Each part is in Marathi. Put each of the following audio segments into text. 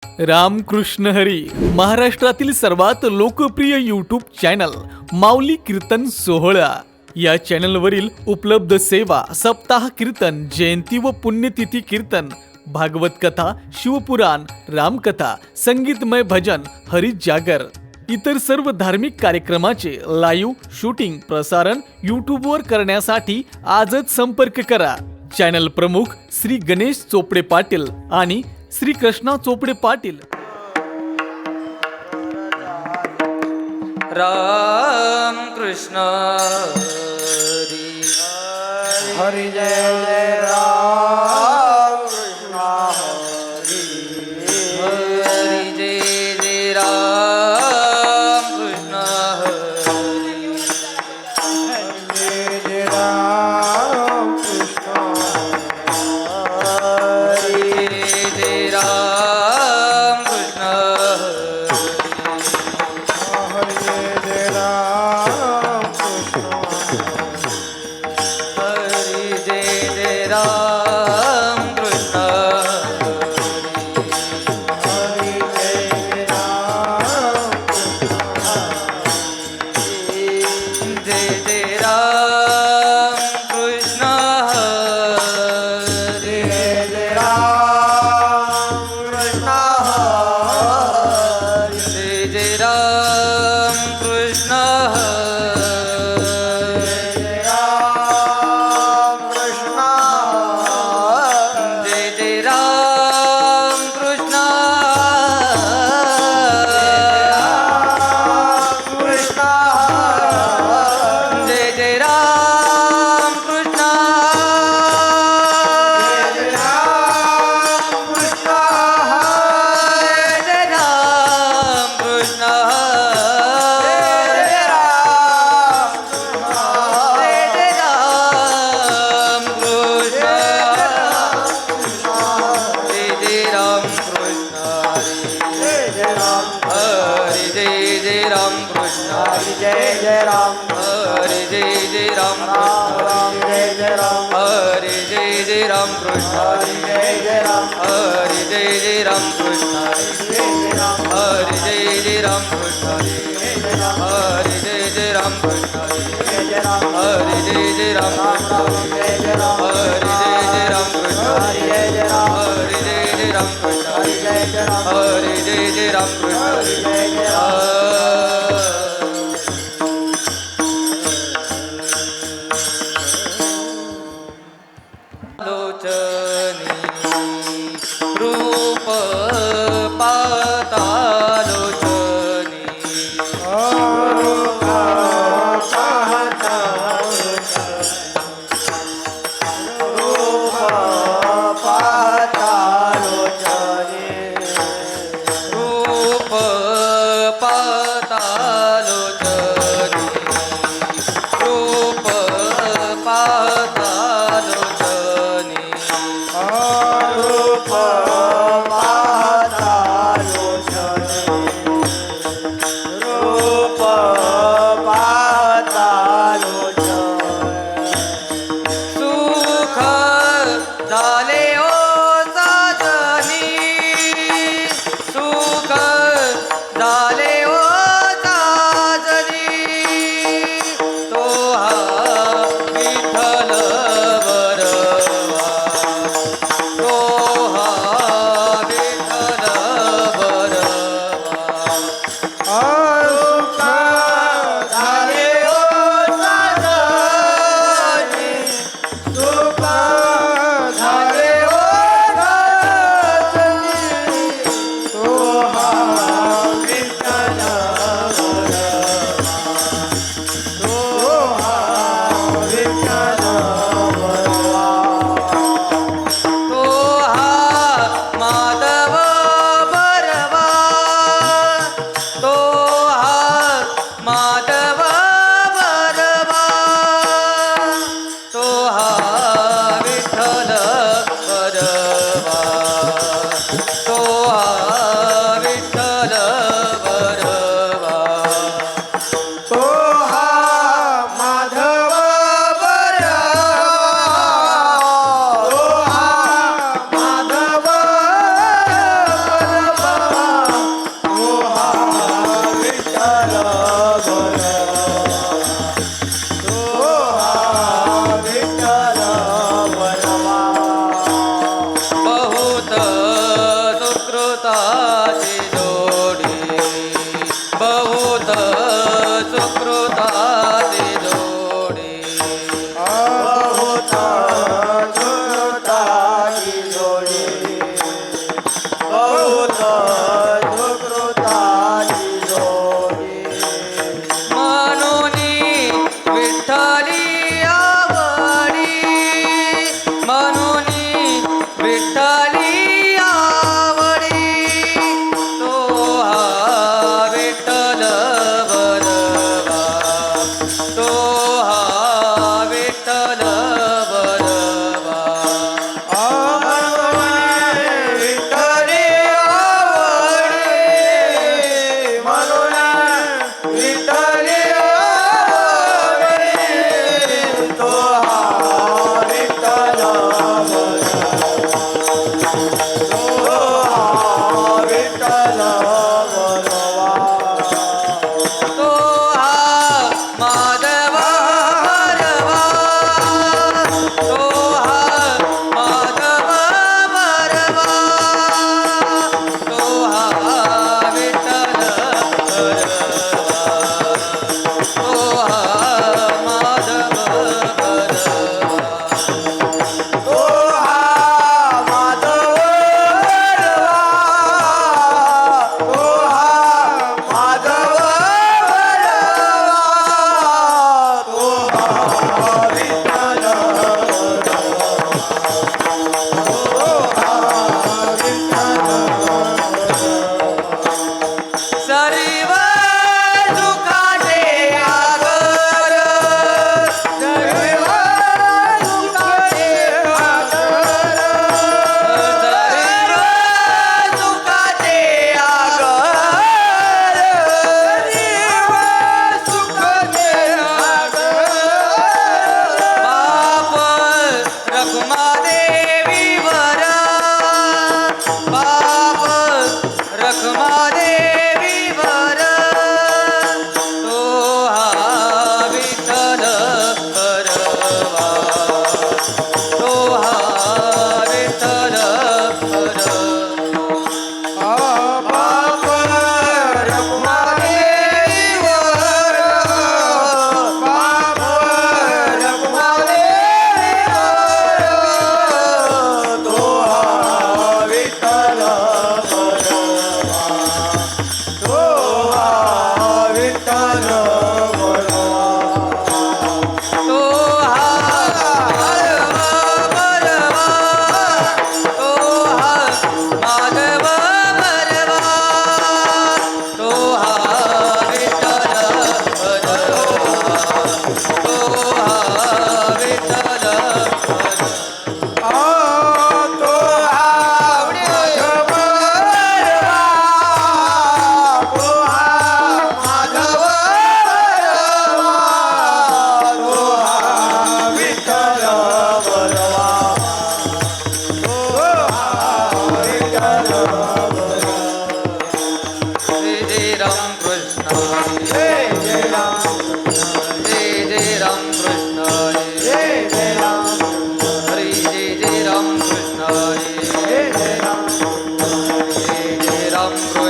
रामकृष्ण हरी. महाराष्ट्रातील सर्वात लोकप्रिय यूट्यूब चॅनल माऊली कीर्तन सोहळा या चॅनलवरील उपलब्ध सेवा सप्ताह कीर्तन, जयंती व पुण्यतिथी कीर्तन, भागवत कथा, शिवपुराण, रामकथा, संगीतमय भजन, हरी जागर इतर सर्व धार्मिक कार्यक्रमाचे लाईव्ह शूटिंग प्रसारण यूट्यूबवर करण्यासाठी आजच संपर्क करा. चॅनल प्रमुख श्री गणेश चोपडे पाटील आणि श्री कृष्णा चोपडे पाटील. राम कृष्ण हरी हरि जय जय राम कृष्ण हरि हरी जय जय राम कृष्ण हरी जय जय राम कृष्ण हरी जय राम कृष्ण हरि जय जय राम कृष्ण हरी जय जय राम कृष्ण हरि जय जय राम जय जय राम कृष्ण हरी जय जय राम कृष्ण हरि जय जय राम कृष्ण जय राम कृष्ण जय जय राम कृष्ण कृष्ण जय जय राम कृष्ण जय राम कृष्ण जय जय राम कृष्ण जय राम जय जय राम कृष्ण जय जय राम कृष्ण जय जय राम हरि जय जय राम कृष्ण हरि जय जय राम हरि जय जय राम राम जय जय राम हरि जय जय राम कृष्ण हरि जय जय राम हरि जय जय राम कृष्ण जय जय राम हरि जय जय राम कृष्ण जय जय राम हरि जय जय राम कृष्ण जय जय राम हरि जय जय राम कृष्ण जय जय राम हरि जय जय राम कृष्ण हरि जय जय राम हरि जय जय राम कृष्ण हरि जय जय राम हरि जय जय राम कृष्ण हरि जय जय राम लोचनी रूप पातालोचनी रूप पातालोचनी रूप पातालोचनी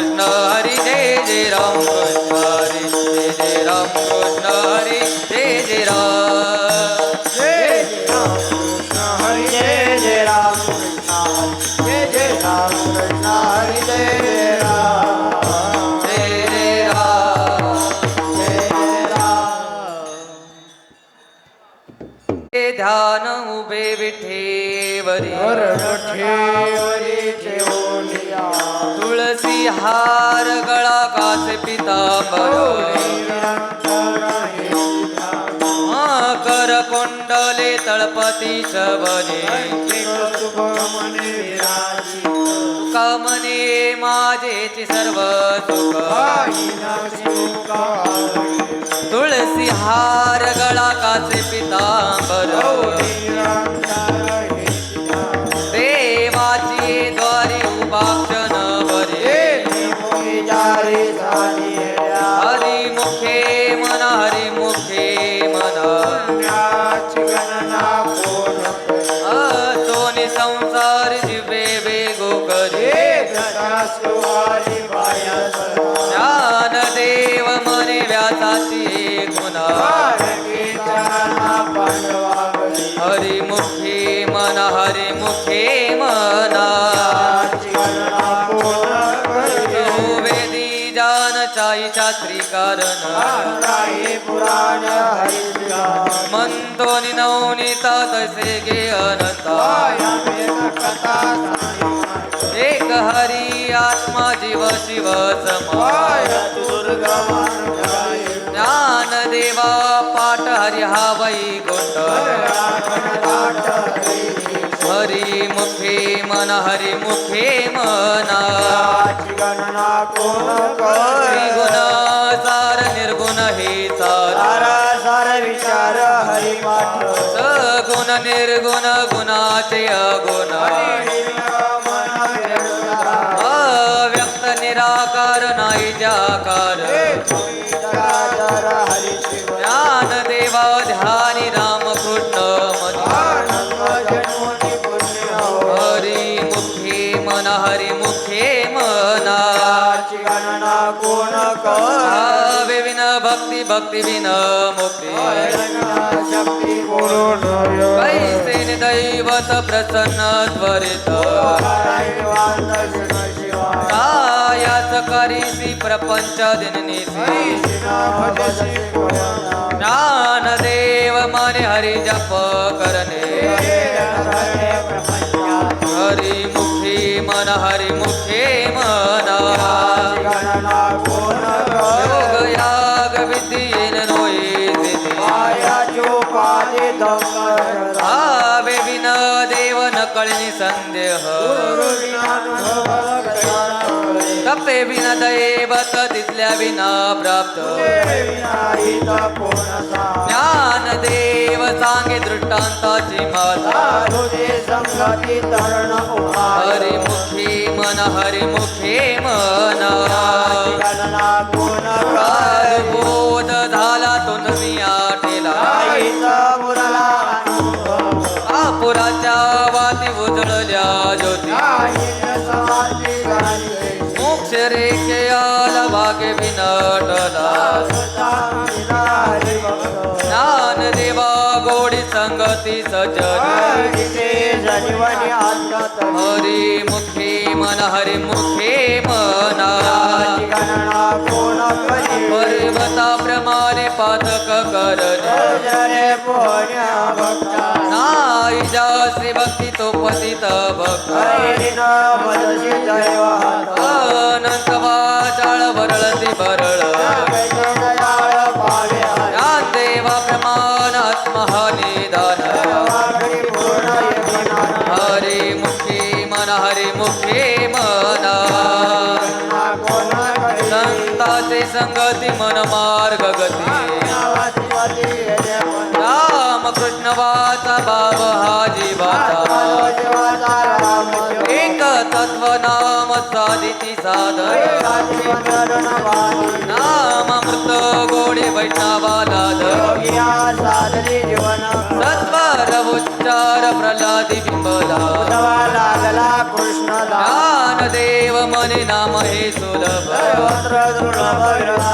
कृष्ण हरी जय जय राम कृष्ण हरी जय जय राम कृष्ण हरी जय जय राम जय जय राम कृष्ण हरी जय जय राम कृष्ण हरी जय जय राम कृष्ण हरी जय जय राम जय जय राम जय जय राम हे ध्यान उभे विठेवरी ठेवरी ठेवूनिया तुळसी हार गळा काचे पितांबर कर कुंडले तळपती शबने कामने माझेची सर्व सुख तुळसी हार गळा काचे पितांबर देवाची द्वारी उपाक्षण बरे हरी मुखे मन हरी मुखे मन सोनी संसार जिवे वेगो करे ज्ञान देव मने व्यासाची गुणा हरी मुखे मन हरी मुखे मना वेदी जान चाई शास्त्री कारण म्हणतो नवनीता तसे गे अनंता एक हरी आत्मा जीव शिव समाय ज्ञान देवा पाठ हरी हा वैकुंठ हरी मुखे मन हरी मुखे मना त्रिगुण सार निर्गुण हे सार विचार हरी पाठ सगुण निर्गुण गुणाचे अगुण अव्यक्त निराकार नाही जाकार ज्ञान देवा ध्यानी राम कृष्ण हरी मुखे मन हरी मुखे मना विन भक्ती भक्ती विन मुक्ती कैसे दैवत प्रसन्न त्वरित कायास करीसी प्रपंच दिननीसी ज्ञान देव मने हरि जप करणे हरि मुखे मन हरि मुखे मना योग याग विद्येन नोई आवे विन देव न कळणी संदेह तपे बिन दैवत तिथल्या विना प्राप्त ज्ञान देव सांगे दृष्टांताची माता हरी मुखे मन हरी मुखे मना बोध झाला तो नविया टेला आपुराच्या वाती उजळल्या ज्योती मोक्ष रेखे आला भागे विनटला ज्ञान देवा गोडी संगती सजन हरी मुखे मन हरी मुखे मना पर्वता प्रमाणे पातक करन नाई जासी भक्ती तो पतित भक्त अनंत वाचाळ वरळती बरळ ज्ञान देवा प्रमाण आत्महानिदान हरी मुखे मन हरी मुखे मना संताचे संगती मन मार्ग गती राम कृष्ण वाचा भाव हा जीवाचा एक तत्व नाम साधिती साधन नाम अमृत गोडे वैष्णवाला सत्वर उच्चार प्रल्हादी बिंबला उद्धवा लागला कृष्णला ज्ञानदेव मने नाम हे सुलभ सर्वत्र दुर्लभ विरला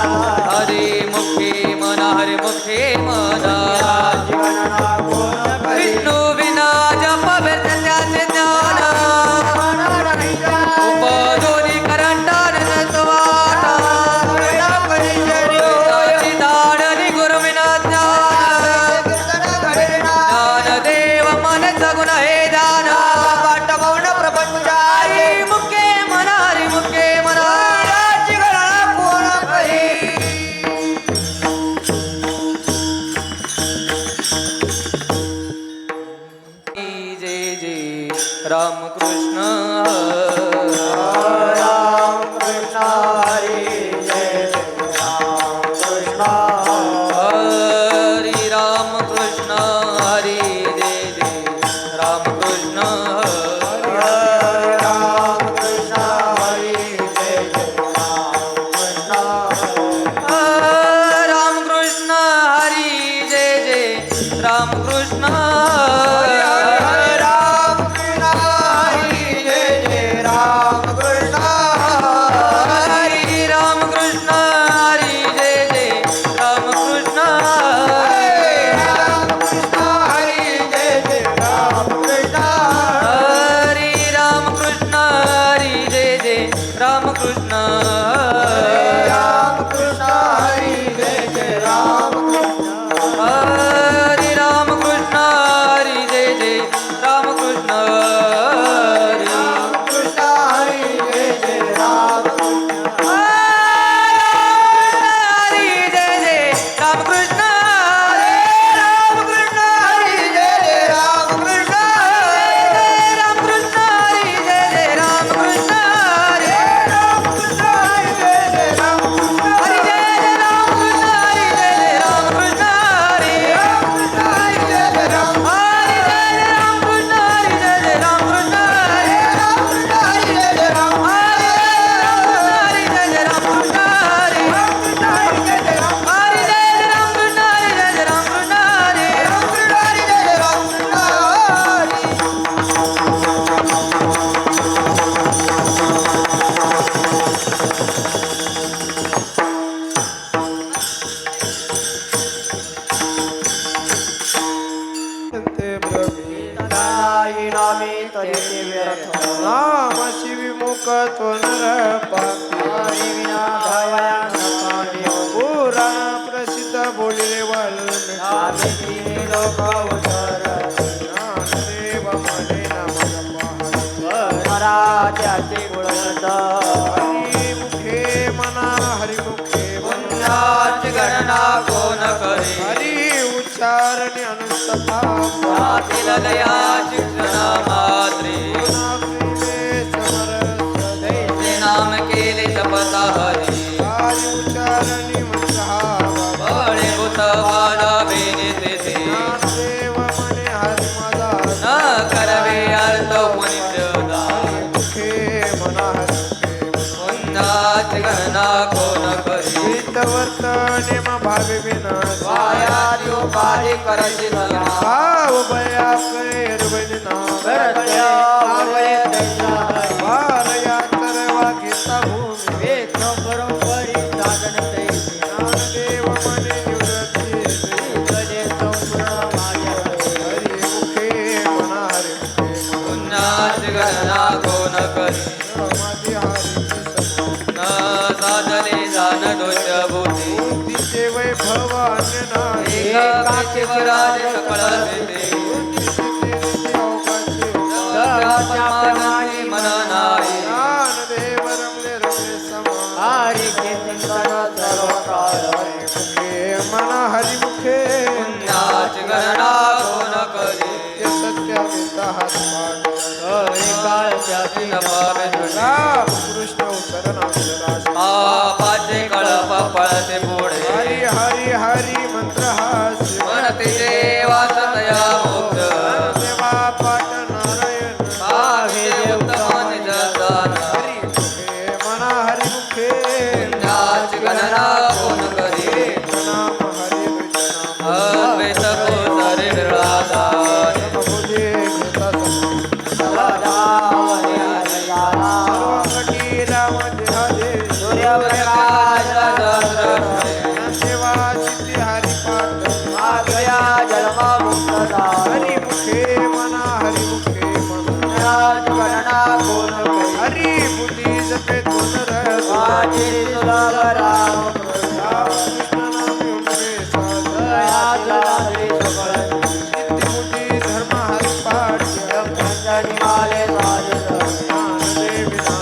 हरी मुखे मना हरी मुखे मना जीवना कोण करी विष्णू विना जप व्यर्थ त्याचे ज्ञान उपदोरी करंटान नसवाटा वेदाची दाडणी गुरुविना ज्ञान ज्ञानदेव मन सगुण हे दान पाठवण प्रपंचारी हरी मुखे मना हरी मुखे मना जीवना कोण करी जय जय रामकृष्ण राम कृष्ण हरी जय राम कृष्ण हरी रामकृष्ण हरी जय जय रामकृष्ण राम कृष्ण हरी जय राम कृष्ण रामकृष्ण हरी जय जय रामकृष्ण राम कृष्ण हरी जय जय राम कृष्ण हरी रामकृष्ण हरी जय जय रामकृष्ण राम कृष्ण हरी जय जय राम कृष्ण हरी रामकृष्ण हरी जय जय रामकृष्ण राम कृष्ण हरी जय जय राम कृष्ण हरी रामकृष्ण हरी जय जय रामकृष्ण राम कृष्ण हरी जय जय राम कृष्ण हरी जय जय रामकृष्ण रामकृष्ण हरी जय जय राम कृष्ण रामकृष्ण हरी जय जय रामकृष्ण रामकृष्ण हरी जय जय राम कृष्ण हरी जय जय रामकृष्ण हरी जय जय रामकृष्ण हरी रामकृष्ण हरी जय जय राम हरी जय जय रामकृष्ण हरी जय जय रामकृष्ण हरी रामकृष्ण हरी जय जय राम हरी जय जय रामकृष्ण हरी रामकृष्ण हरी जय जय राम हरी जय जय रामकृष्ण हरी जय जय रामकृष्ण हरी रामकृष्ण हरी जय जय रामकृष्ण हरी नामी तरी व्यर्थ नामशी विमुख त्वनर हरी विना धावया न पाणी पुराण प्रसिद्ध बोलिले वाल्मिकी आम्ही लोक उतर ज्ञानदेव मने नाम महाराजाचे गुणवंत हरी मुखे मना हरी मुखे पुण्याची गणना कोण करे हरी उच्चारणे अनुष्ठता जातील दया शिक्षणा मात्रे ते नाम केले जपता हरी हरी उच्चारणी मंत्र बळे भूतवाला बेने तेथे ज्ञानदेव मने हरी माझा न करवे अर्थ पुनित्यदा मुखे मना हरी मुखे पुण्याची गणना कोण करे वर्तने भावे विनाश वायाद्योपाधी करची सला भाव बया करे करतया आवळे दैना हरी भार यातर वागिता भूमी वेद परंपरी साधन तैसी ज्ञानदेव मने निवृत्ती गणे संपूर्ण माझ्या हरी मुखे मना हरी मुखे पुण्याची गणना कोण करे माझी हरी न साधने जाण दोष भूती तिचे वैभव अन्य नाही एकाचे वराज सकळ देते परमाने मन नाही ज्ञानदेव रमले रमले समान हरी के चिंतन सर्व काळ मुखे मना हरी मुखे पुण्याची गणना कोण करे ते सत्याविता हात पाड हरी काळच्या न पावे दृष्टी राम कृष्ण शरणाक्षरास पापाचे कळप पळते पुढे हरी हरी हरी मंत्र हास्य म्हणते देवा सतया मुक्त देवा पाठ नारायण भावे देव प्रकाश सेवा सिद्धी हरिपाठ मागया जन्ममुक्तदा हरिमुखे मना हरिमुखे म्हणून गणना कोण करी हरी बुद्धी जपे तुझ रहता माझी तुला राम कृष्ण नाम युगे साध तुला श्री सकळ सिद्धी बुद्धी धर्म हरिपाठ पंचनी माले साजत ज्ञानदेवी नाम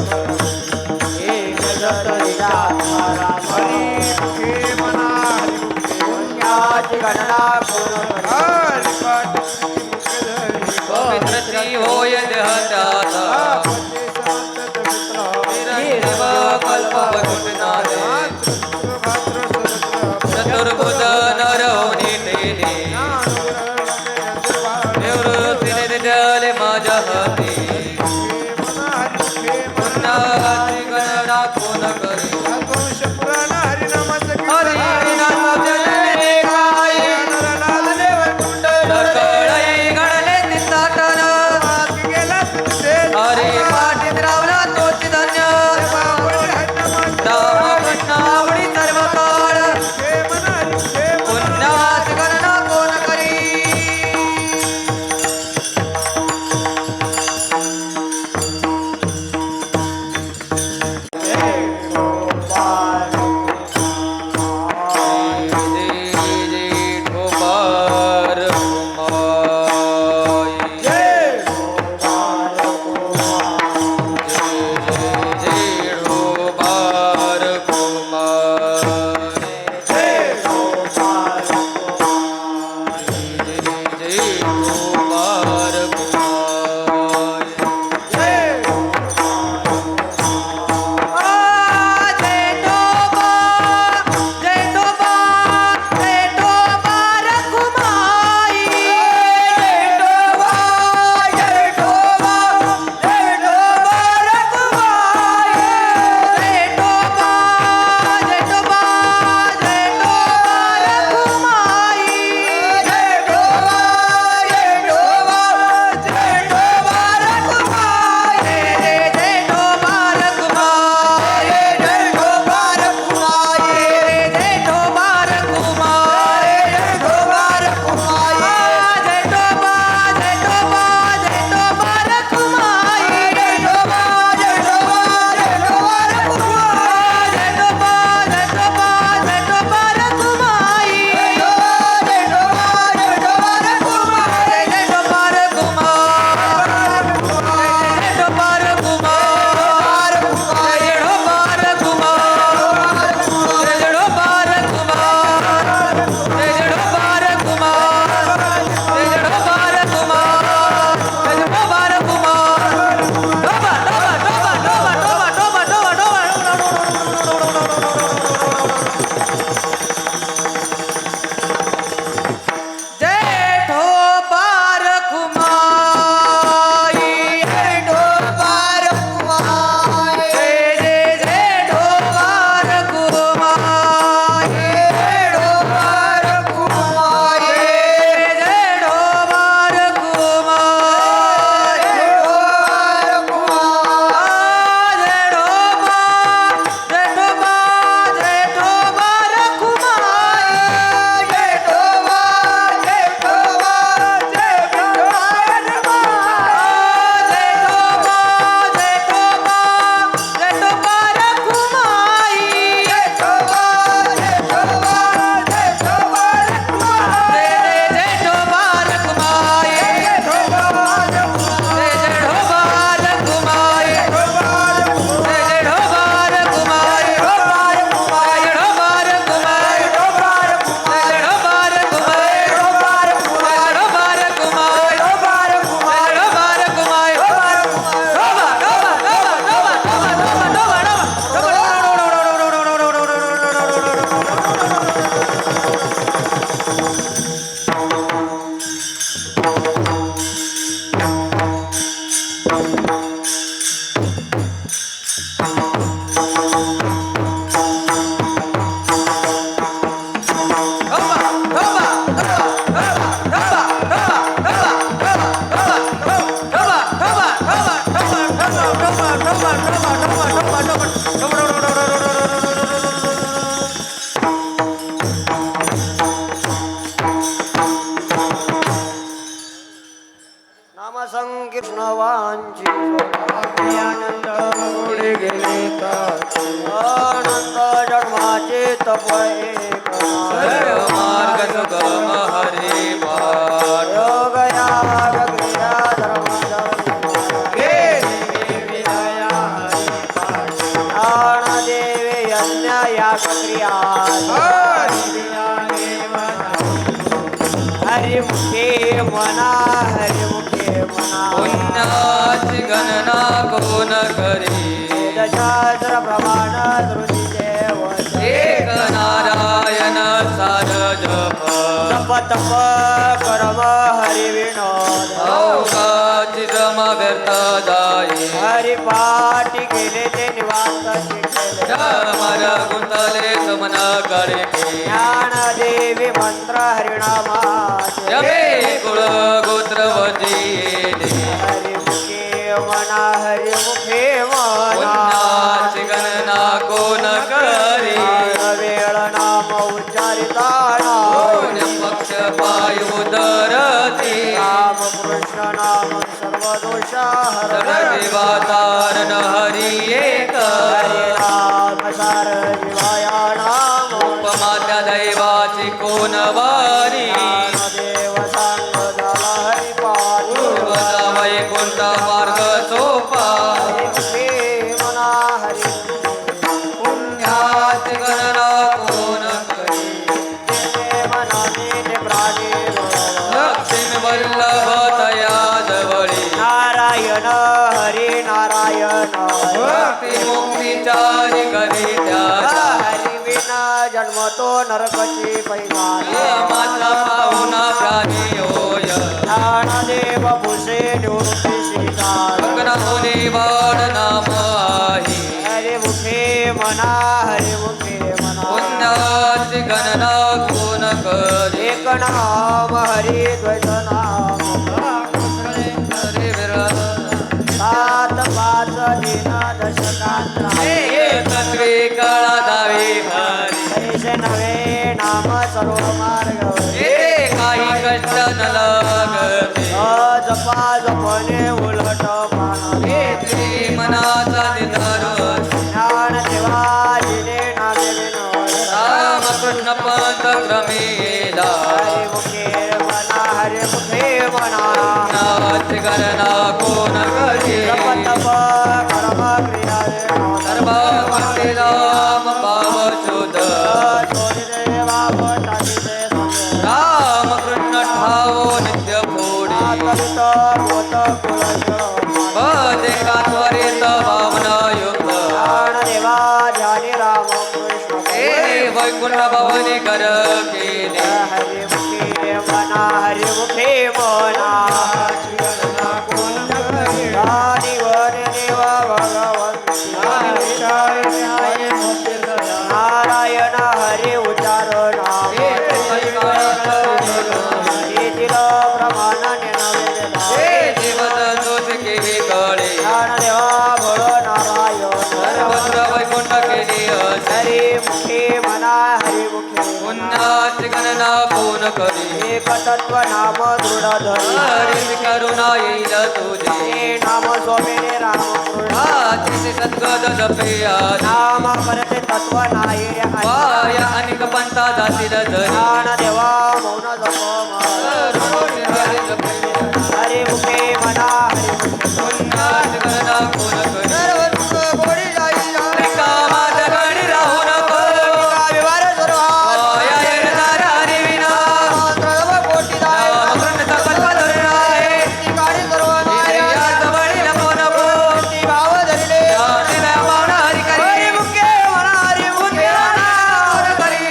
एक जगत निरात्मा राम हरिमुखे मना हरिमुखे पुण्याची गणना कोण करी हरिपाठ सिद्धी मुखे धरी पवित्र श्री होय देहदाता आपले संतत मित्र निरंजन कल्प वचुटनादे चतुर्भुज नरवणी तेने निवृत्ती जले माझ्या हाती पुन्हा गणना कोण करी हरी नाम जपले काय सकळई गणले तिसाटन हरी पाठीत रावला तोच धन्य नावडी सर्व काळ पुण्यात गणना कोण करी जप एक सर्व मार्ग सुगम हरी पाठ योग याग क्रिया धर्म दान देवे यज्ञ याग क्रिया हरि मुखे मना हरि मुखे मना पुण्याची गणना कोण करी शास्त्र प्रमाण धृती देव एक नारायण सार जप तप तप कर्म हरि विनोद अवकाची श्रम व्यर्थ जाई हरि पाठी केले ते निवांत शिकले मर गुंतले सुमन करे ज्ञान देवी मंत्र हरिनामाचे यमे कुळ गोत्र वजीले हरि मुखे मना हरि मुखे मना पुण्याची गणना कोण करी वेळ नाम उच्चारिता पक्ष पायु दरती राम कृष्ण नाम सर्व दोषा सर्वदेवातारण हरी एक हरे राम सार जीवाया नाम उपमा त्या दैवाची कोण वारी देव सांग झाला हरि पाठ वैकुंठ मार्ग सोपा मुखे मना हरि पुण्याची गणना कोण करी मनाने प्राणी लक्ष्मी वल्लभ तया जवळी नारायण हरी नारायण भक्ती मुक्तीचारी करी त्या हरी विना जन्मतो नरकची पैमाने माझा पाहुणा प्राणी होय ज्ञानदेव भूषे निवृत्ती श्रीकार भगन होणे वाड नाम आहे हरि मुखे मना हरि मुखे मना पुण्याची गणना कोण करी एक नाम हरि द्वैत नाम हरी विरह सात पाच दिन दशकांत तत्वे कळा दावे हरी हरीश नवे नाम सर्व मार्ग येथे काही कष्ट न लागते जपा जपणे उलट पाना श्री मनाचा निधार ज्ञान देवाजिने नामे विनोद रामकृष्ण पंथ क्रमेला हरि मुखे मना हरि मुखे मना नाच गणना कोण करी जप तप कर्म क्रिया सर्व राम पाव शोध देवा टाकी दे रामकृष्ण ठावो नित्य फोडी आतरित मोत कुलश बदेका त्वरित भावना युक्त ज्ञान देवा ध्यानी राम कृष्ण हे वैकुंठ भवनी कर केले हरि मुखे मना हरि मुखे मना राणी वने देवा भगवंती नारायण हरि उच्चार नाम येथील प्रमाण नेनवेला हे जीवन दोष केली कळे ज्ञान देवा भोळ नारायण सर्वत्र वैकुंठ केली असे हरि मुखे मना हरि मुखे पुण्याची गणना कोण करी एक तत्व नाम दृढ धरी हरी करुणा येईल तुझी हे नाम सोमेने राम कृष्ण तिथे सद्गत जपिया नाम परते तत्व नाही रे वाय अनेक पंथा जातील धरी ज्ञान देवा मौन जप हरि मुखे मना हरि मुखे पुण्याची गणना कोण करी सर्व दुःख गोडी जाई कामात गणी राहू नको विवार सर्व वाय येणार हरी विना सर्व कोटी दाय रामकृष्ण कल्प धरण आहे ठिकाणी सर्व या जवळी नको नको भाव धरले जाणीला पाहुणा हरी करी हरि मुखे मना हरि मुखे मना करी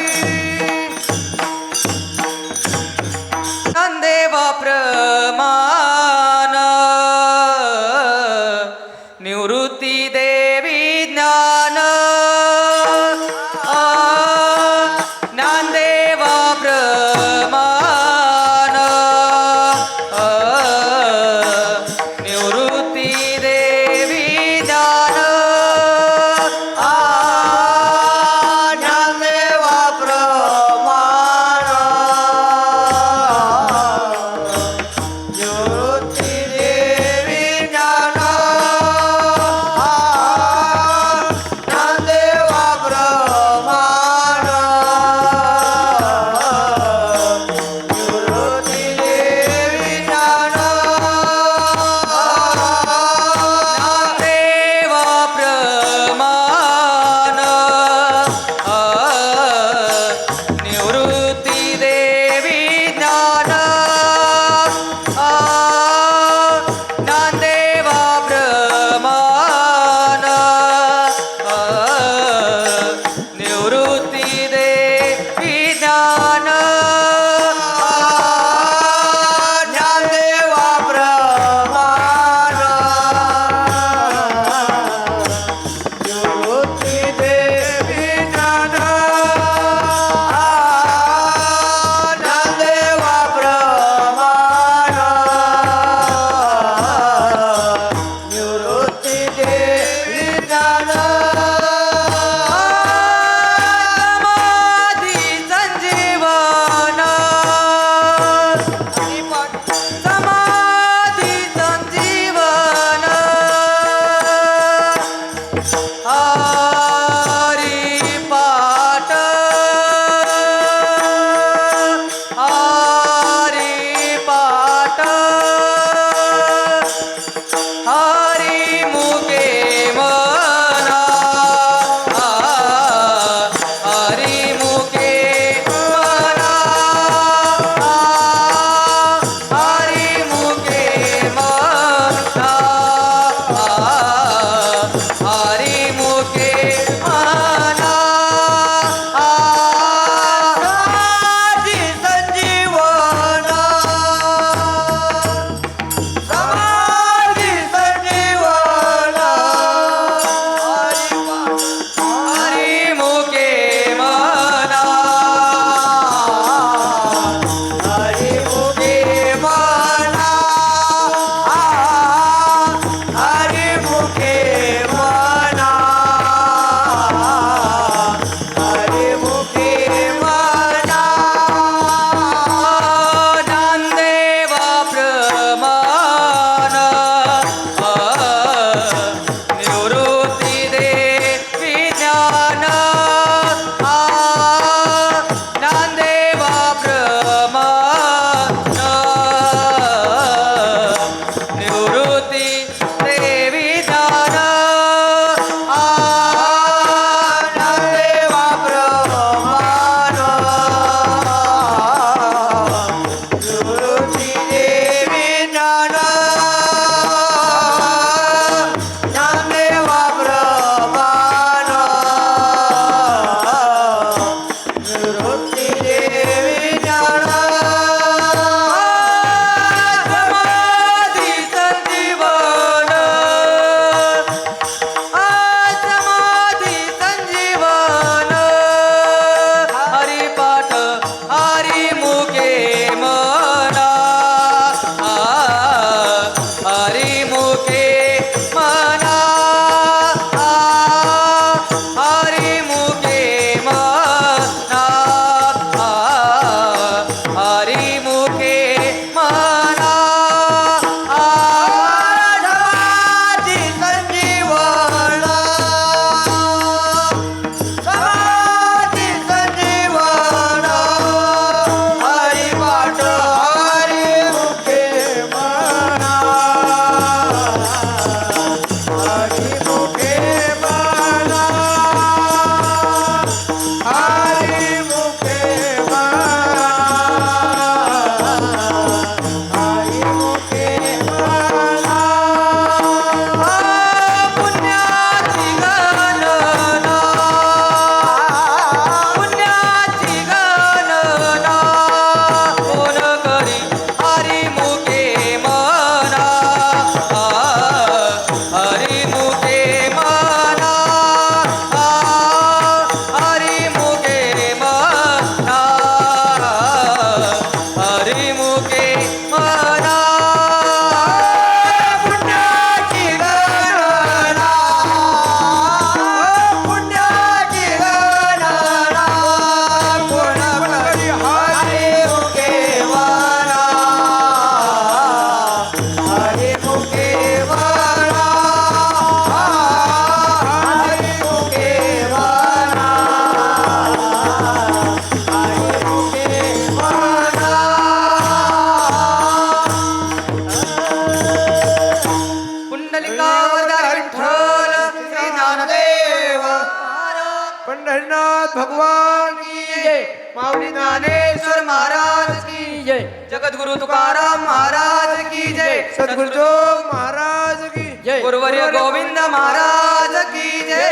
पंढरीनाथ भगवान की जय माऊली ज्ञानेश्वर महाराज की जय जगद्गुरु तुकाराम महाराज की जय सद्गुरुदेव महाराज की जय गुरुवर्य गोविंद महाराज की जय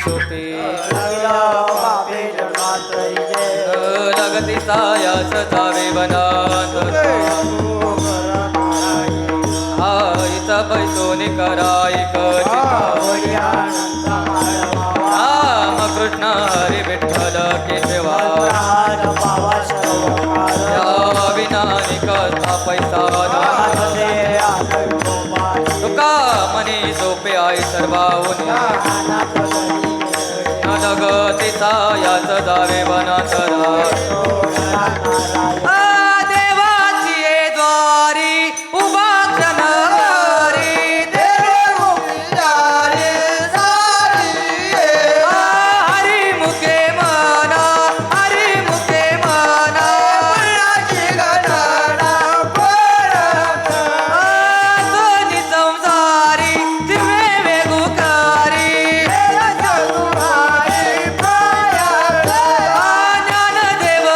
सोपे बाबे जन्मात्रय जय लगती सायास जावे बनात आईचा पैसोनी कराई राम कृष्ण हरी विठ्ठल केशवा या विनानी कसा पैसा तुका मनी सोपे आई सर्वाहून नगती सायाच जावे वनांतरा देवाची ये द्वारी उभा क्षणवारी हरिमुखे मना हरिमुखे मना सोनी संसारी जिवे वेगुकारी ज्ञानदेव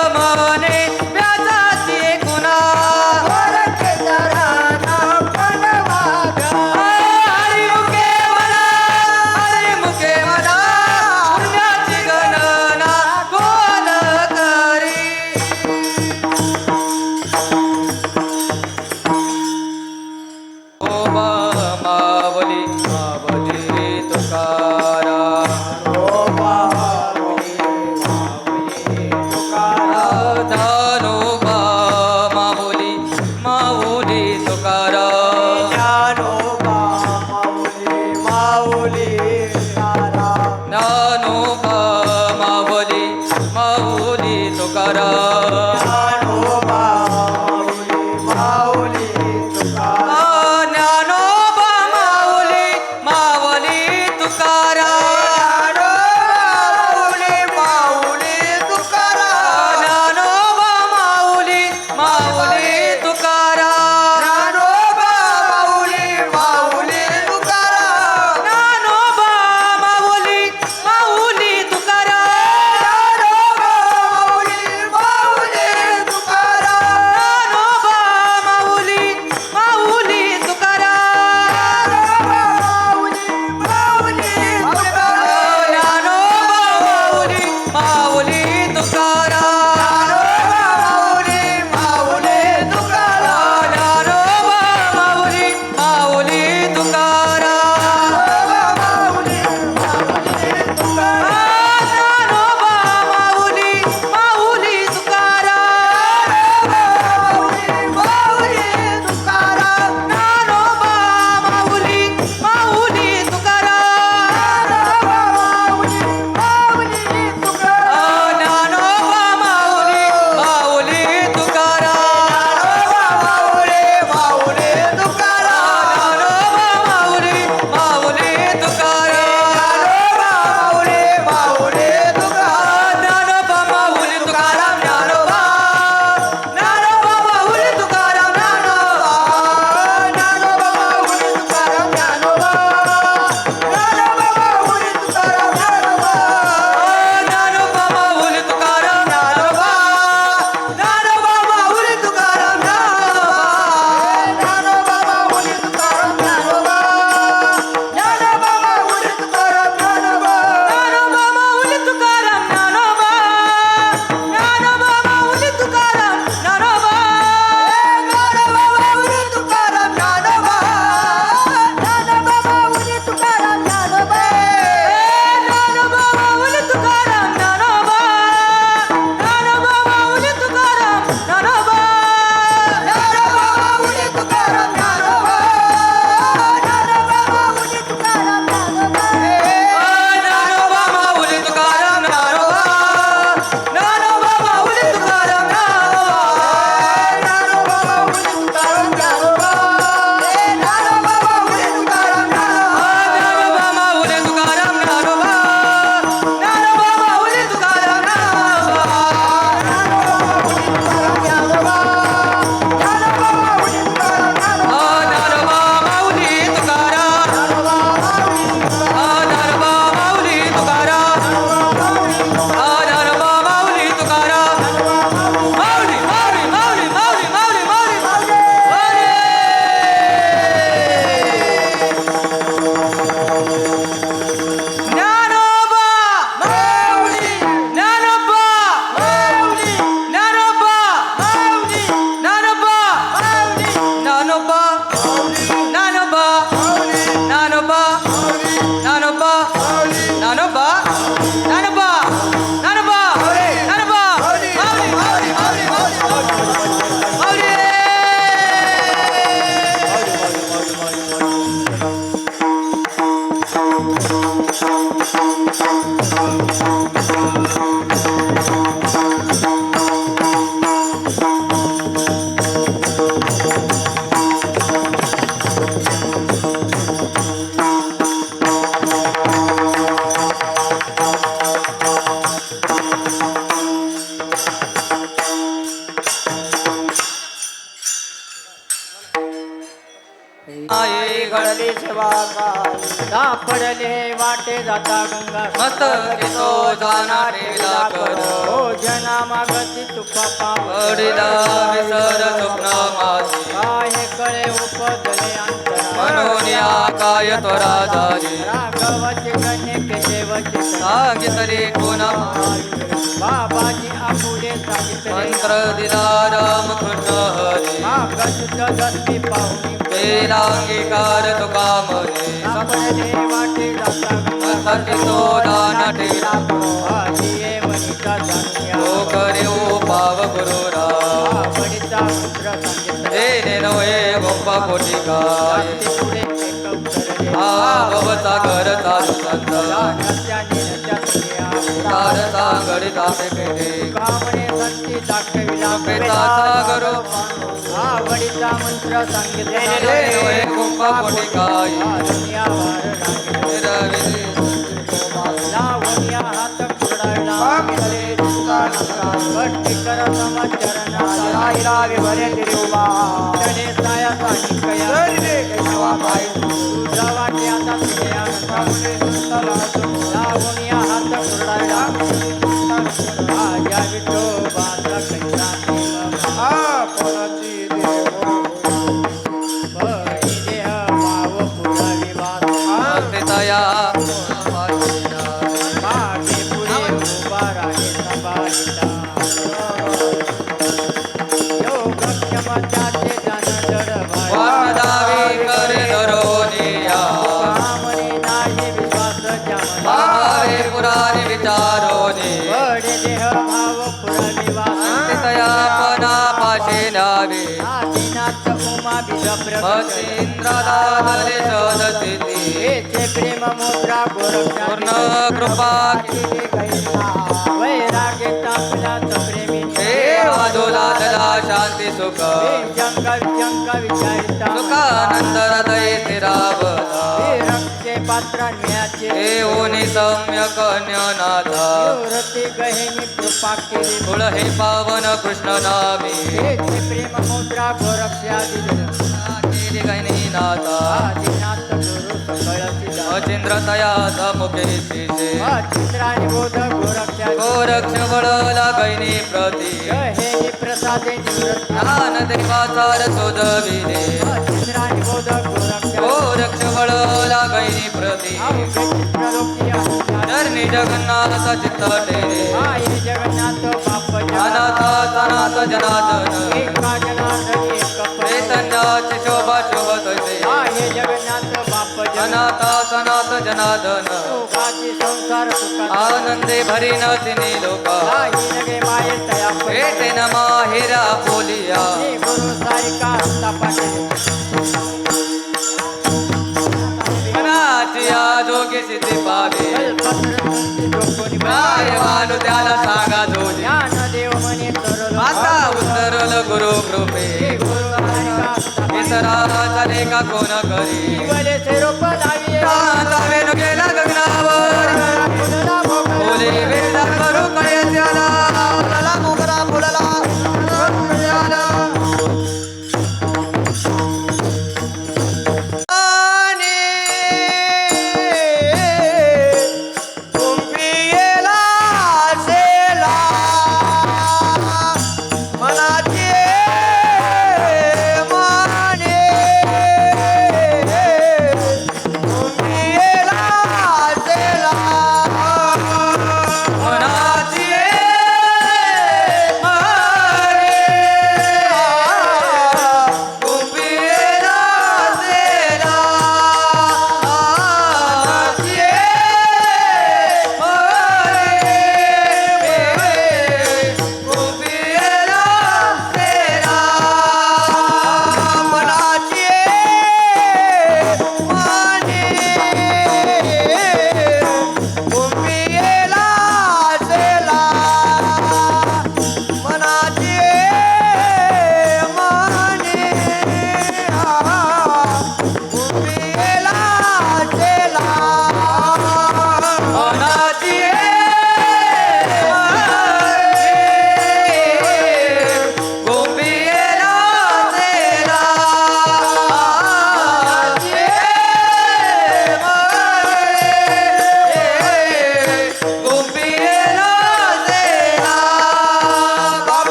ज्ञानोबा ज्ञानोबा ज्ञानोबा ज्ञानोबा माऊली माऊली माऊली माऊली माऊली आई घडली सेवा सापडले वाटे जाता गंगा मस्त तो जाना ठेला कर हो जना मागती तुका पडिला विसर स्वप्न माझे काय कळे उपदले अंतरा म्हणून काय त्वरा झाली राघवचे कन्ये देवचे सांगितले कोणा बाबाजी आपुले सांगितले मंत्र दिला राम कृष्ण हरी मागत दस्ती पाहुणी केला अंगीकार तुका म्हणे सापडले वाटे जाता गंगा मस्त तो दान ठेला आदिये वनिता जाणूया तो करे ओ पाव गुरुरा बडीचा पुत्र सांगितले हे नवे गोप्पा कोटी काय ते पुढे एक उतरले हा भवचा घर चालू संत नत्याने नत्या तार सांगडिता पेटे कामणे संती दाखविला पेताचा गरो आवडीचा मंत्र सांगितले नवे गोप्पा कोटी काय दुनिया वार रागिले लावण्या हात कुरडायला भट्टी कर समाचरणा लागे भरे तिरुवा चढे साया सानी कया तुझा वाटे आता तुझे लावण्या हात कुरडायला राजा विठोबाचा कैसा बळी देह भाव पुरावी वास तया मागे पुढे उभा राहे संभाषिता योगक्षमताचे जन जड वाटदावी करे धरोनिया कामने नाही विश्वास जमला महारे पुरारी विचारोनी बडे देह भाव पुरावी वास तया पना पाशे नावे आदिनाथ उमा बीज मत्सिंद्रदादले सदसिती हेचे प्रेम मुद्रा गोरक्षा पूर्ण कृपा वैराग्य तापलाच प्रेमी हे वाजोला दला शांती सुख जंग विचारिता सुखानंद हृदय स्थिरावला रक्ते पात्र न्याचे हे ओनी सम्यक ज्ञानाथा रती गहिनी कृपा केली कुळ हे पावन कृष्ण नामी हेचे प्रेम मुद्रा गोरक्षा केली गैनी नाथा आदिनाथ गुरु सकळ अचिंद्र तया समुखे शिषे चित्राने बोध गोरक्षा गोरक्ष वळला गैनी प्रती हेनी प्रसादे निवृत्त ज्ञान देवाचार शोधविले चित्राने बोध गोरक्षा गोरक्ष वळला गैनी प्रती चित्रलोकी धरणी जगन्नाथ चित्त टेरे हे जगन्नाथ बाप अनाथ सनाथ जनार्दन एका जनार्दनी एक चैतन्याची शोभा शोभतसे हे जगन्नाथ बाप अनाथ सनाथ जनार्दन सुखाची संसार सुखात आनंदे भरीन तिनी लोक ही लगे माये तया पेटे न माहेरा बोलिया हे गुरु सारिका तपाटे मनाची जोगी सिद्धी पावे काय मानु त्याला सांगा जोजी ज्ञान देव म्हणे तरल माता उतरल गुरु कृपे हे गुरु सारिका इतरा झाले का कोण करी वले सेरोप लावी लावेन गेला गगनावर फुलला भोग बोले वेदा करू कळे त्याला फुलला मोगरा फुलला मनाचे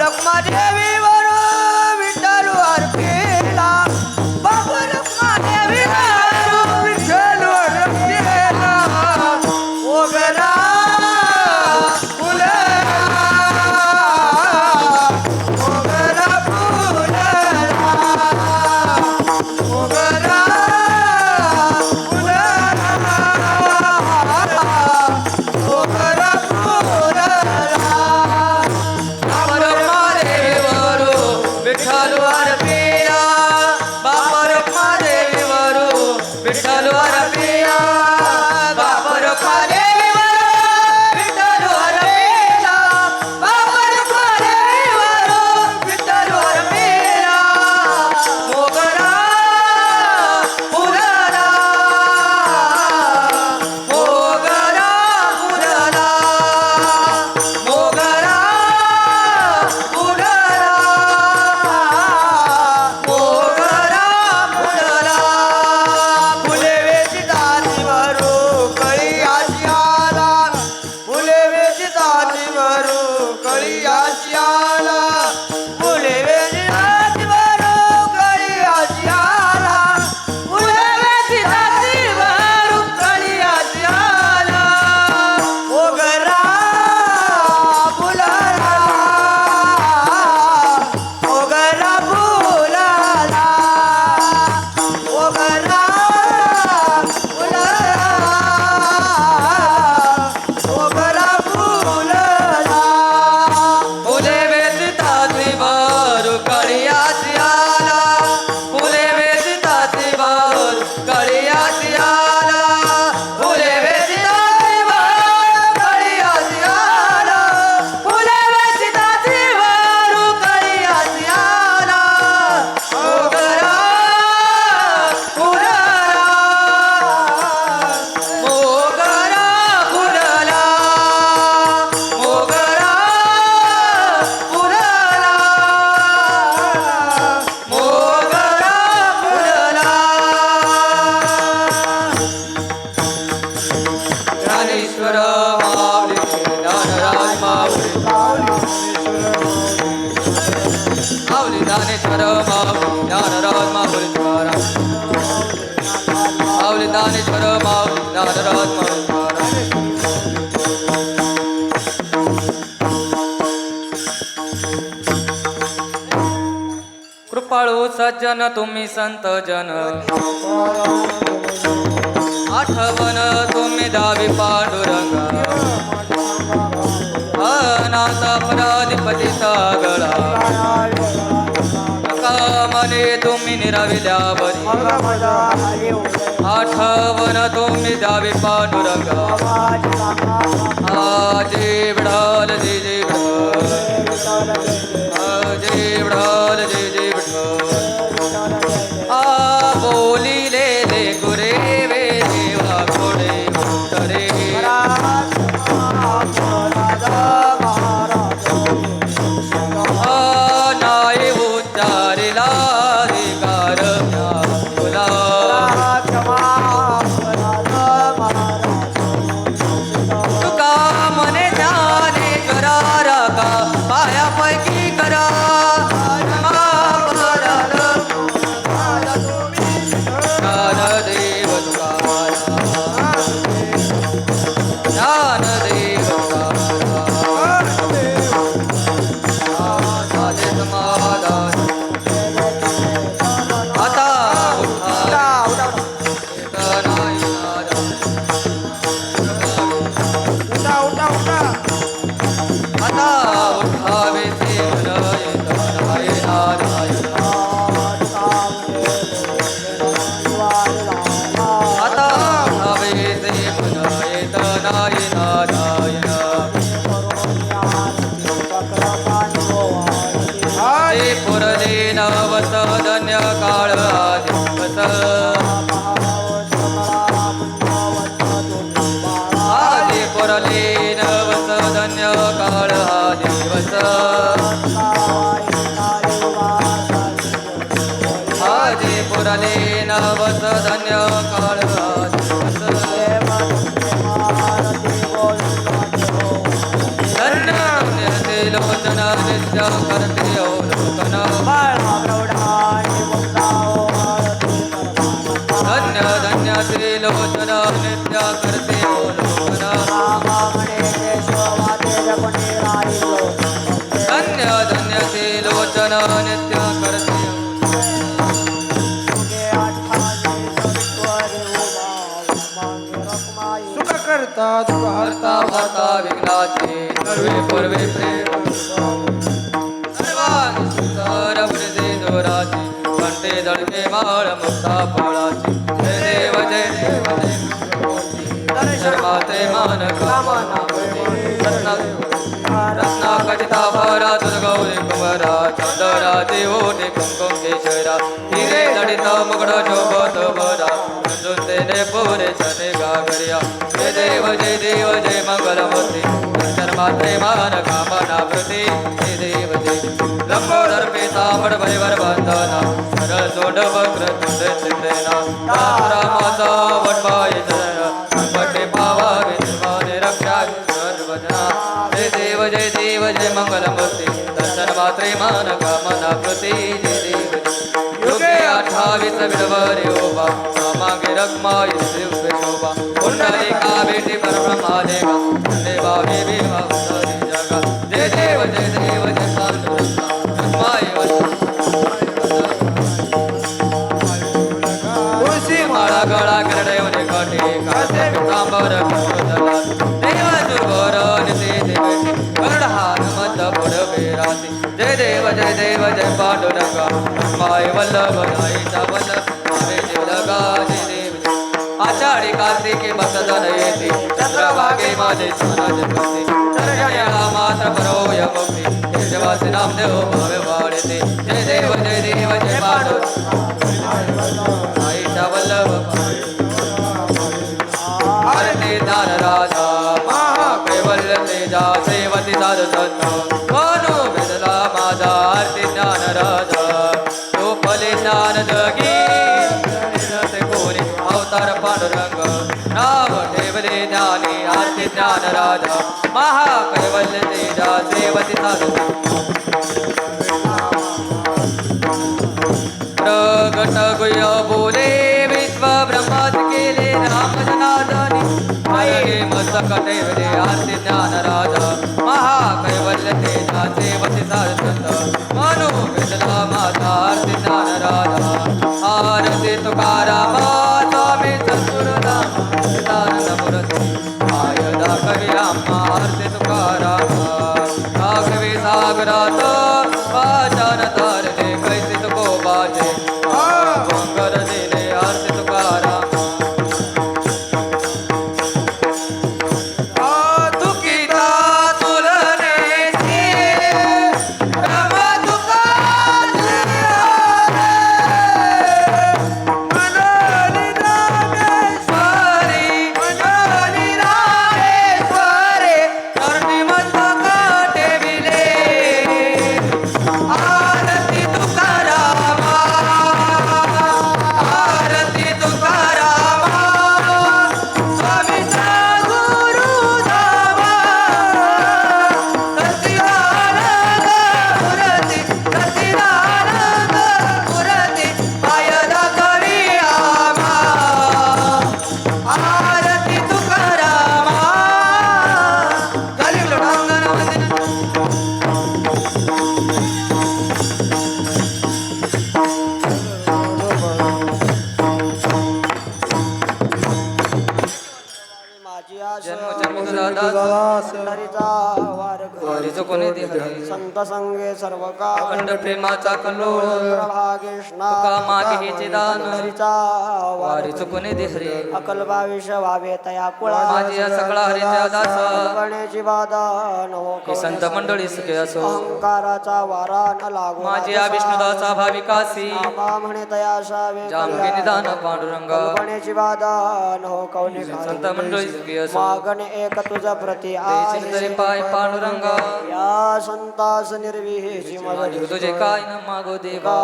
रखमादेवीवर विठ्ठल अर्पिला बाबा रखमादेवीवर विठ्ठल अर्पिला ओगरा फुलरा ओगरा फुलरा ओगरा फुलरा ओगरा विठ्ठल अर्पिला बाबा रखमादेवीवर विठ्ठल अर्पिला बाबा रखमादेवीवर विठ्ठल अर्पिला मोगरा फुलला मोगरा फुलला मोगरा फुलला मोगरा फुलला फुले वेचिताची भरू कळी आशी आला फुले वेचिताची भरू कळी आशी आला फुले वेचिताची भरू कळी आशी आला फुले वेचिताची भरू कळी आशी आला ओगरा फुलला ओगरा फुलला ओगरा ओगरा फुलला फुले वेचिताची भरू कळी आशी आला फुले वेचिताची भरू कळी आशी आला फुले वेचिताची भरू कळी आशी आला फुले वेचिताची भरू कळी आशी आला मोगरा फुलला मोगरा फुलला मोगरा फुलला मोगरा फुलला ज्ञानेश्वर माऊली ज्ञानराज माऊली माऊली ज्ञानेश्वर माऊली ज्ञानराज माऊली तुकाराम माऊली ज्ञानेश्वर माऊली ज्ञानराज माऊली तुकाराम कृपाळू सज्जन तुम्ही संत जन आठवण तुम्ही दावी पांडुरंग अनाथ अपराधिपती सागळा मने तुम्ही निराविल्या बरी आठवण तुम्ही दावी पांडुरंग आजी विठाल जी जी विठाल जय विठाल जय जय विठाल बोलिले दे गुरे वे देवा घोडे उतरे नाही उच्चारिला अधिकार तुला तुका मने जाने करारा का पायापैकी करा ज्ञानदेव ज्ञानदेव आता आता उठावे ते आता उठावे ते येत नारायण नारायण ते पुरले नवस धन्य काळ दिवस आदि पुरले नवस धन्य काळ दिवस आदि पुरले नवस धन्य काळ दिवस धन्य लोचन नित्य कर करते अवलोकन बाळा प्रौढाने मुक्ताओ आरती सर्वांना धन्य धन्य त्रिलोचन नित्य करते अवलोकन रामा म्हणे केशवा तेज कोणी राहिलो धन्य धन्य त्रिलोचन नित्य करते सुखे अठ्ठावी सवित्वरी उभा मागे रखमाई सुख करता दुःख हरता हरता माता विघ्नाची सर्वे पूर्वे प्रेम सर्वांनी सुंदर वृदे दोराची कंठे दडके माळ मुक्ता फळाची जय देव जय देव जय शर्माते मान कामना रत्ना कचिता भरा दुर्गौरी कुमारा चंदरा देवोटे कुंकुम केशरा हिरे जडित मुगड शोभत भरा सुंदे पोरे जने गागरिया जय देव जय मंगलमूर्ती शर्माते मान कामना वृत्ती जय देव जय लंबोदर पेता बडबरीवर बंधना सरळ सोंड वक्र तुंड चित्रेना रामाचा वटवाय जय संकटे पावावे निर्माणे रक्षा सर्वजना जय देव जय मंगलमूर्ती दर्शन मात्रे मान कामना प्रती जय देव योगे 28 विडवरे ओबा मागे रखमाय दिव्य शोभा पुंडलिका बेटी परब्रह्मा देवा देवा देवी भवतरी जगा जय देव जय पांडुरंगा रखमाय तुळसी माळा गळा करडे काटे कासे पितांबर कुंडला देव दुर्वर निते देव गरुडहार मत पुढवे राती जय देव जय पांडुरंगा माय वल्लभ नाईचा वल्लभ मावे देवलगा जय देव आषाढी कार्तिके बसदन येते चंद्रभागे माझे सोनाज भक्ती चरण्याला मात्र परोय मुक्ती केशवासी नामदेव भावे वाढते जय देव जय पांडुरंगा आईचा वल्लभ आरती दान राजा महाकैवल्य तेजा सेवती साधु संत मनो वेदला माझा आरती ज्ञान राजा तो फले ज्ञान जगी निर्णय कोरी अवतार पांडुरंग नाव ठेवले ज्ञानी आरती ज्ञान राजा महाकैवल्य तेजा सेवती साधु प्रगट गुह्य बोले विश्व ब्रह्मात केले राम जनार्दनी माये मस्तक ठेवले आरती ज्ञान राजा महाकैवल्य तेजा सेवती साधुसंत मनो वेदला माता आरती ज्ञान राजा आरती तुकाराम स्वामी सद्गुरुनाम सदानंद मूर्ती आयदा कवी आम्हा आरती तुकाराम सागवी सागरात वाचन तारले कैसे तुको बाजे मंगल दिले आरती तुकाराम दुखिता तुलनेची रम तुकारे मनोली रामेश्वरी चरणी मस्तक ठेविले आरती तुकारामा आरती तुकारामा स्वामीचा गुरुधामा सच्चिदानंद मूर्ती पायदा करी आमा आरती तुकारामा गली लोटांगण वंदन माझी आस जन्मोदास पंढरीचा वारक वारीचो कोणी देहरी संत संगे सर्व काळ अखंड प्रेमाचा कल्लोळ भागेष्णा तुका मागे हेचे दान पंढरीचा वारक वारीचो कोणी देहरी अकल बाविष व्हावे तया कुळा माझी या सकळा हरीच्या दास गणेची बाधा न हो ही संत मंडळी सुखे असो अहंकाराचा वारा न लागो माझी या विष्णुदासा भाविकासी नामा म्हणे तया सावे जामगे निदान पांडुरंग गणेची बाधा न हो कवने संत मंडळी सुखी असो मागणे एक तुझ प्रती देशील तरी आहे पाय पांडुरंग या संतास निर्विहेची मज मानिक तुझे काय न मागो देवा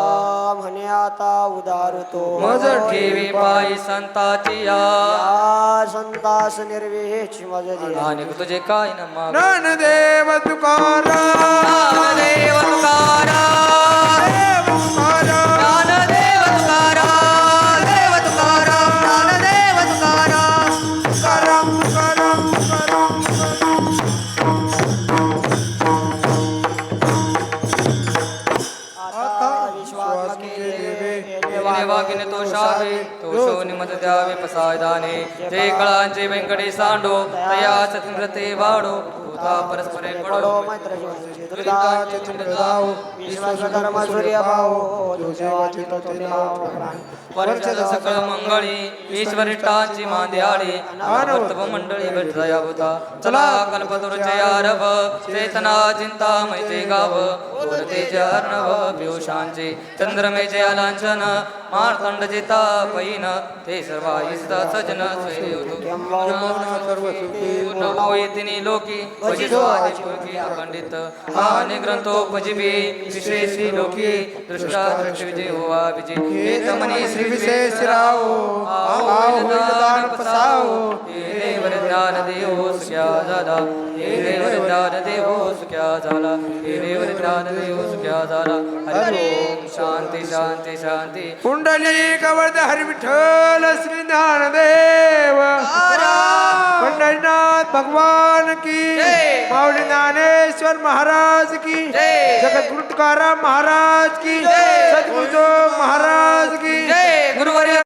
म्हणे आता उदारतो मज ठेवी पायी संताची या संतास निर्विहेची मज मानिक तुझे काय न मागो ज्ञानदेव तुकाराम ज्ञानदेव तुकाराम ज्ञानदेव तुकाराम देव तुकाराम ज्ञानदेव तुकाराम करम करम करम देवाने वागिने तो शावे तो शोनी मत द्यावे पसायदाने जे कळांचे व्यंकटे सांडो तया सत्मृते वाडो भूता परस्परे पडो मैत्र जीवनाचे दुर्दाचे चंद्रदाव विश्वास धर्म सूर्य भाव तुझ्याची तो वर्षद सकळ मंगळी ईश्वरिष्ठांची मांद्याळी भक्तव मंडळी भेटया होता चला कल्पतरुचे आरव चेतना चिंता मैते गाव गुरतेचे अर्णव पियुषांचे चंद्रमेचे अलांछन मार्तंड जिता पैन ते सर्वाईस्ता सजन तिनी लोकी भजिष्वाची अखंडित हाने ग्रंथोपजीवी विशेषी लोकी दृष्टा दृष्ट विजय होवा विजय हे तमनी श्री विशेषराव दान पसाव हे वरदान देव सुख्या झाला हे वरदान देव सुख्या झाला हे वरदान देव सुख्या झाला हरि ओम शांती शांती शांती कुंडली कवच हरि विठ्ठल श्री ज्ञानदेव पंढरीनाथ भगवान की माऊली ज्ञानेश्वर महाराज की जगद्गुरु तुकाराम महाराज की सद्गुरु महाराज की गुरुवर्य